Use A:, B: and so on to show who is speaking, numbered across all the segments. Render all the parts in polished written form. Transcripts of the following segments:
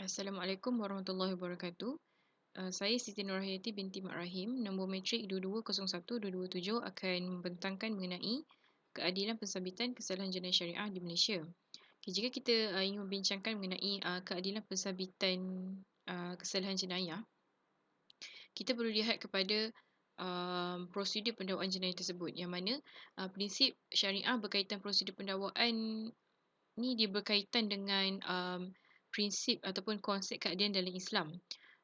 A: Assalamualaikum warahmatullahi wabarakatuh. Saya Siti Nurhayati binti Mak Rahim, nombor matrik 2201-227 akan membentangkan mengenai keadilan pensabitan kesalahan jenayah syariah di Malaysia. Okay, jika kita ingin membincangkan mengenai keadilan pensabitan kesalahan jenayah, kita perlu lihat kepada prosedur pendakwaan jenayah tersebut, yang mana prinsip syariah berkaitan prosedur pendakwaan ni dia berkaitan dengan prinsip ataupun konsep keadilan dalam Islam.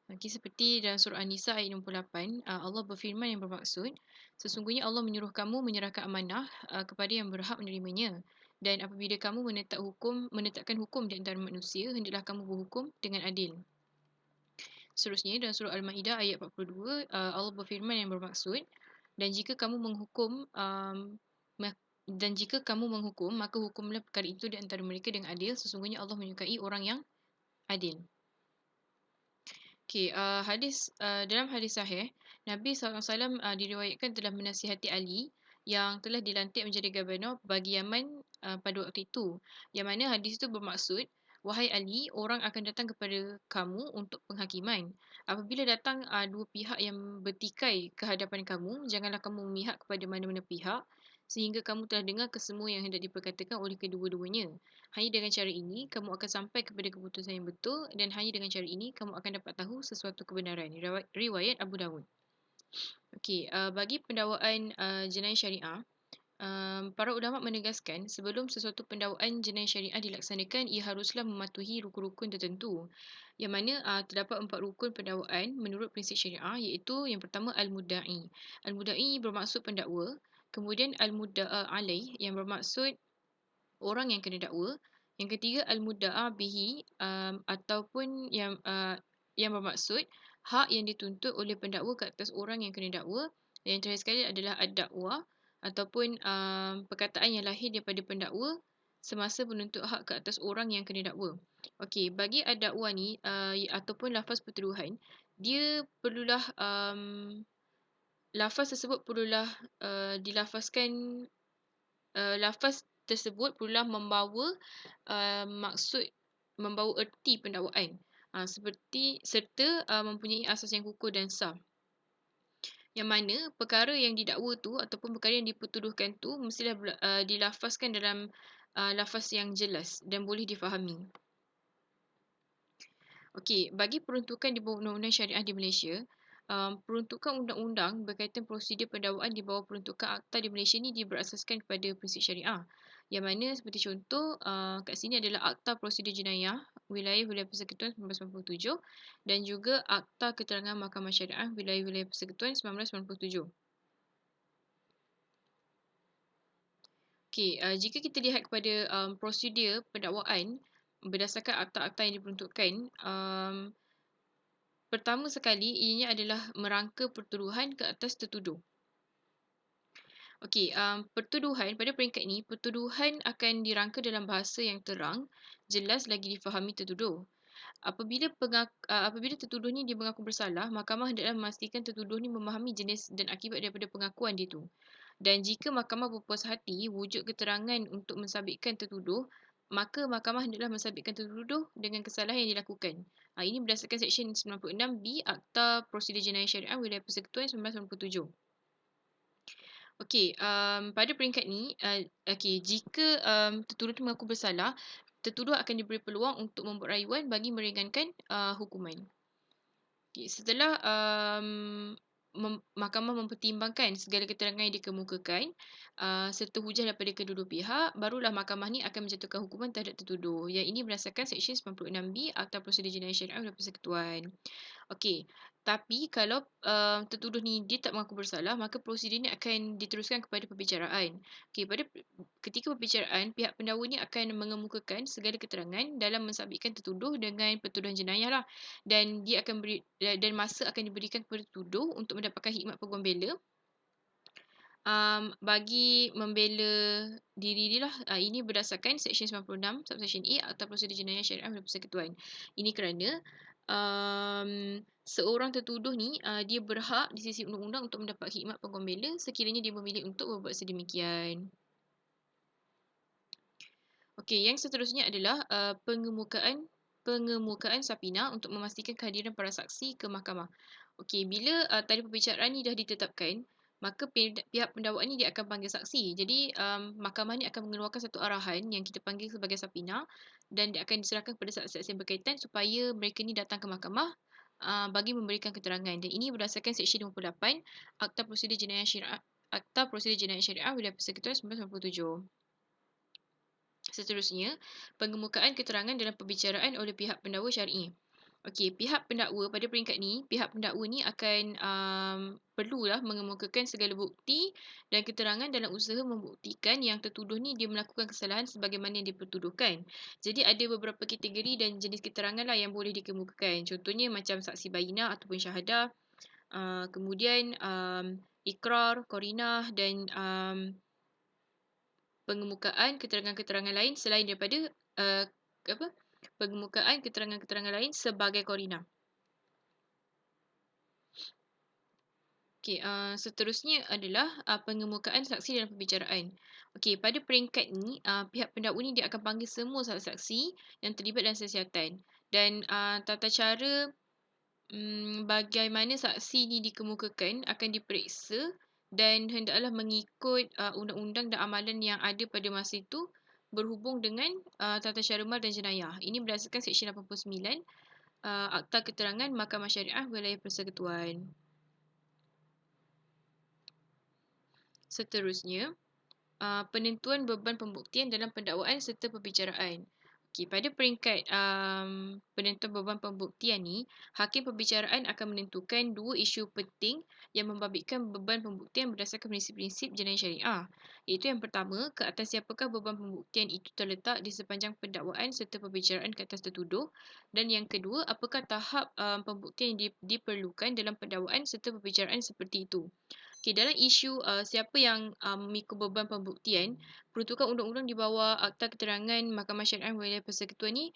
A: Okay, seperti dalam surah An-Nisa ayat 68, Allah berfirman yang bermaksud, sesungguhnya Allah menyuruh kamu menyerahkan amanah kepada yang berhak menerimanya. Dan apabila kamu menetapkan hukum di antara manusia, hendaklah kamu berhukum dengan adil. Seterusnya dalam surah Al-Maidah ayat 42, Allah berfirman yang bermaksud, dan jika kamu menghukum maka hukumlah perkara itu di antara mereka dengan adil. Sesungguhnya Allah menyukai orang yang adil. Okay, dalam hadis sahih, Nabi SAW diriwayatkan telah menasihati Ali yang telah dilantik menjadi Gavanor bagi Yaman pada waktu itu. Yang mana hadis itu bermaksud, wahai Ali, orang akan datang kepada kamu untuk penghakiman. Apabila datang dua pihak yang bertikai ke hadapan kamu, janganlah kamu memihak kepada mana-mana pihak sehingga kamu telah dengar kesemua yang hendak diperkatakan oleh kedua-duanya. Hanya dengan cara ini, kamu akan sampai kepada keputusan yang betul dan hanya dengan cara ini, kamu akan dapat tahu sesuatu kebenaran. Riwayat Abu Dawud. Okey, bagi pendakwaan jenayah syariah, para ulama menegaskan sebelum sesuatu pendakwaan jenayah syariah dilaksanakan, ia haruslah mematuhi rukun-rukun tertentu. Yang mana terdapat 4 rukun pendakwaan menurut prinsip syariah, iaitu yang pertama al-mudda'i. Al-mudda'i bermaksud pendakwa. Kemudian al-mudda'a alaih yang bermaksud orang yang kena dakwa. Yang ketiga al-mudda'a bihi ataupun yang bermaksud hak yang dituntut oleh pendakwa ke atas orang yang kena dakwa. Dan yang terakhir sekali adalah ad-dakwah ataupun perkataan yang lahir daripada pendakwa semasa menuntut hak ke atas orang yang kena dakwa. Okey, bagi ad-dakwah ni ataupun lafaz pertuduhan, dia perlulah lafaz tersebut perlulah dilafazkan, lafaz tersebut perlulah membawa membawa erti pendakwaan, seperti serta mempunyai asas yang kukuh dan sah. Yang mana perkara yang didakwa tu ataupun perkara yang dipertuduhkan tu mestilah dilafazkan dalam lafaz yang jelas dan boleh difahami. Okey, bagi peruntukan di bawah undang-undang syariah di Malaysia, peruntukan undang-undang berkaitan prosedur pendakwaan di bawah peruntukan akta di Malaysia ni dia berasaskan kepada prinsip syariah. Yang mana seperti contoh kat sini adalah Akta Prosedur Jenayah Wilayah-Wilayah Persekutuan 1997 dan juga Akta Keterangan Mahkamah Syariah Wilayah-Wilayah Persekutuan 1997. Okey, jika kita lihat kepada prosedur pendakwaan berdasarkan akta-akta yang diperuntukkan, pertama sekali ianya adalah merangka pertuduhan ke atas tertuduh. Okey, pertuduhan pada peringkat ini, pertuduhan akan dirangka dalam bahasa yang terang, jelas lagi difahami tertuduh. Apabila tertuduh ni dia mengaku bersalah, mahkamah hendaklah memastikan tertuduh ni memahami jenis dan akibat daripada pengakuan dia tu. Dan jika mahkamah berpuas hati wujud keterangan untuk mensabitkan tertuduh, maka mahkamah hendaklah mensabitkan tertuduh dengan kesalahan yang dilakukan. Ini berdasarkan Seksyen 96B Akta Prosedur Jenayah Syariah Wilayah Persekutuan 1997. Okey, pada peringkat ni, jika tertuduh tu mengaku bersalah, tertuduh akan diberi peluang untuk membuat rayuan bagi meringankan hukuman. Okay, setelah mahkamah mempertimbangkan segala keterangan yang dikemukakan serta hujah daripada kedua-dua pihak, barulah mahkamah ni akan menjatuhkan hukuman terhadap tertuduh. Yang ini berdasarkan Seksyen 96B Akta Prosedur Jenayah Syariah Wilayah Persekutuan. Okey, tapi kalau tertuduh ni dia tak mengaku bersalah, maka prosedur ni akan diteruskan kepada perbicaraan. Okey, ketika perbicaraan, pihak pendakwa ni akan mengemukakan segala keterangan dalam mensabitkan tertuduh dengan pertuduhan jenayah lah, dan dan masa akan diberikan kepada tertuduh untuk mendapatkan khidmat peguam bela bagi membela diri dia lah. Ini berdasarkan Seksyen 96 Subseksyen A Akta Prosedur Jenayah Syariah Wilayah Persekutuan. Ini kerana seorang tertuduh ni dia berhak di sisi undang-undang untuk mendapat khidmat peguam bela sekiranya dia memilih untuk berbuat sedemikian. Okey, yang seterusnya adalah pengemukaan pengemukaan sapina untuk memastikan kehadiran para saksi ke mahkamah. Okey, bila tarikh pembicaraan ni dah ditetapkan, maka pihak pendakwa ni dia akan panggil saksi. Jadi, mahkamah ni akan mengeluarkan satu arahan yang kita panggil sebagai sapina dan dia akan diserahkan kepada saksi-saksi yang berkaitan supaya mereka ni datang ke mahkamah bagi memberikan keterangan. Dan ini berdasarkan Seksyen 58 Akta Prosedur Jenayah Syariah Akta Prosedur Jenayah Syariah Wilayah Persekutuan 1997. Seterusnya, pengemukaan keterangan dalam pembicaraan oleh pihak pendakwa syar'i. Okey, pihak pendakwa pada peringkat ni, pihak pendakwa ni akan perlulah mengemukakan segala bukti dan keterangan dalam usaha membuktikan yang tertuduh ni dia melakukan kesalahan sebagaimana yang dipertuduhkan. Jadi ada beberapa kategori dan jenis keterangan lah yang boleh dikemukakan. Contohnya macam saksi bayinah ataupun syahadah, kemudian ikrar, qarinah dan pengemukaan keterangan-keterangan lain selain daripada uh, apa? Pengemukaan keterangan-keterangan lain sebagai qarinah. Okey, seterusnya adalah pengemukaan saksi dalam pembicaraan. Okey, pada peringkat ni, pihak pendakwa ni dia akan panggil semua saksi yang terlibat dalam siasatan dan tata cara bagaimana saksi ni dikemukakan akan diperiksa dan hendaklah mengikut undang-undang dan amalan yang ada pada masa itu berhubung dengan tata cara mal dan jenayah. Ini berdasarkan Seksyen 89 Akta Keterangan Mahkamah Syariah Wilayah Persekutuan. Seterusnya, penentuan beban pembuktian dalam pendakwaan serta pembicaraan. Okey, pada peringkat penentuan beban pembuktian ni, hakim pembicaraan akan menentukan dua isu penting yang membabitkan beban pembuktian berdasarkan prinsip-prinsip jenayah syariah. Iaitu yang pertama, ke atas siapakah beban pembuktian itu terletak di sepanjang pendakwaan serta pembicaraan ke atas tertuduh. Dan yang kedua, apakah tahap pembuktian yang diperlukan dalam pendakwaan serta pembicaraan seperti itu. Okey, dalam isu siapa yang memikul beban pembuktian, peruntukan undang-undang di bawah Akta Keterangan Mahkamah Syariah Wilayah Persekutuan ni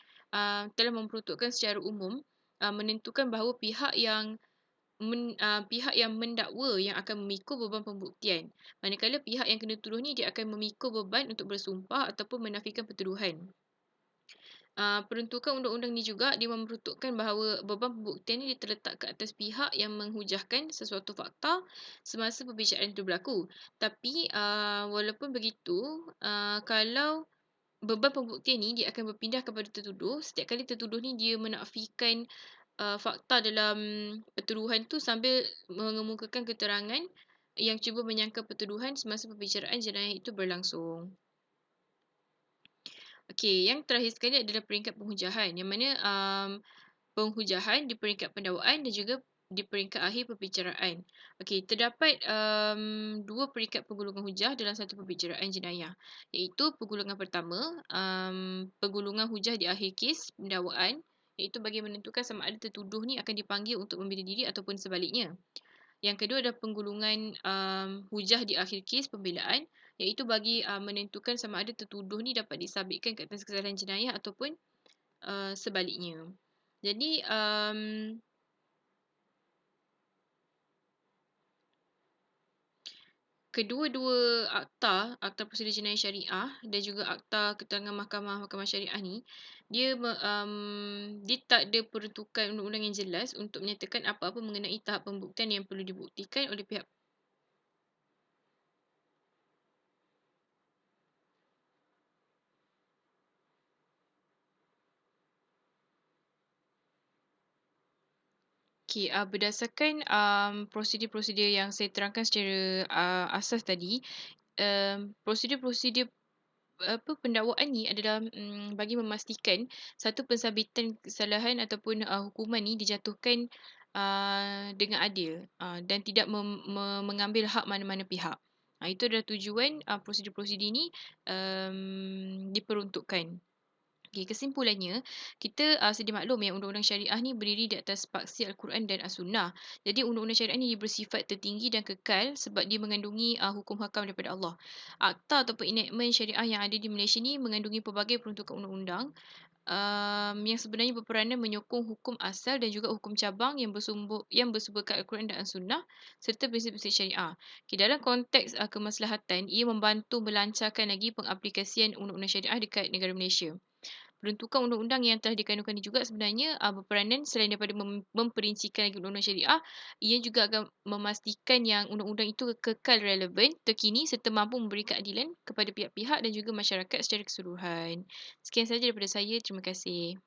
A: telah memperuntukkan secara umum menentukan bahawa pihak yang mendakwa yang akan memikul beban pembuktian. Manakala pihak yang kena tuduh ni dia akan memikul beban untuk bersumpah ataupun menafikan pertuduhan. Peruntukan undang-undang ni juga dia memperuntukkan bahawa beban pembuktian ni terletak ke atas pihak yang menghujahkan sesuatu fakta semasa pembicaraan itu berlaku. Tapi walaupun begitu, kalau beban pembuktian ni dia akan berpindah kepada tertuduh setiap kali tertuduh ni dia menafikan fakta dalam pertuduhan tu sambil mengemukakan keterangan yang cuba menyangkal pertuduhan semasa pembicaraan jenayah itu berlangsung. Okey, yang terakhir sekali adalah peringkat penghujahan yang mana penghujahan di peringkat pendakwaan dan juga di peringkat akhir pembicaraan. Okey, terdapat dua peringkat penggulungan hujah dalam satu pembicaraan jenayah, iaitu penggulungan pertama, penggulungan hujah di akhir kes pendakwaan, iaitu bagi menentukan sama ada tertuduh ni akan dipanggil untuk membela diri ataupun sebaliknya. Yang kedua adalah penggulungan hujah di akhir kes pembelaan, iaitu bagi menentukan sama ada tertuduh ni dapat disabitkan ke atas kesalahan jenayah ataupun sebaliknya. Jadi kedua-dua Akta Prosedur Jenayah Syariah dan juga Akta Keterangan Mahkamah Syariah ni, dia tak ada peruntukan undang-undang yang jelas untuk menyatakan apa-apa mengenai tahap pembuktian yang perlu dibuktikan oleh pihak. Okey, berdasarkan prosedur-prosedur yang saya terangkan secara asas tadi, prosedur-prosedur pendakwaan ni adalah bagi memastikan satu pensabitan kesalahan ataupun hukuman ni dijatuhkan dengan adil dan tidak mengambil hak mana-mana pihak. Itu adalah tujuan prosedur-prosedur ni diperuntukkan. Okey, kesimpulannya, kita sedia maklum yang undang-undang syariah ni berdiri di atas paksi Al-Quran dan As-Sunnah. Jadi undang-undang syariah ni bersifat tertinggi dan kekal sebab dia mengandungi hukum hakam daripada Allah. Akta ataupun enactment syariah yang ada di Malaysia ni mengandungi pelbagai peruntukan undang-undang yang sebenarnya berperanan menyokong hukum asal dan juga hukum cabang yang bersumberkan Al-Quran dan As-Sunnah serta prinsip-prinsip syariah. Okay, dalam konteks kemaslahatan, ia membantu melancarkan lagi pengaplikasian undang-undang syariah dekat negara Malaysia. peruntukan undang-undang yang telah dikandungkan ini juga sebenarnya, berperanan selain daripada memperincikan lagi undang-undang syariah, ia juga akan memastikan yang undang-undang itu kekal relevan, terkini serta mampu memberi keadilan kepada pihak-pihak dan juga masyarakat secara keseluruhan. Sekian sahaja daripada saya, terima kasih.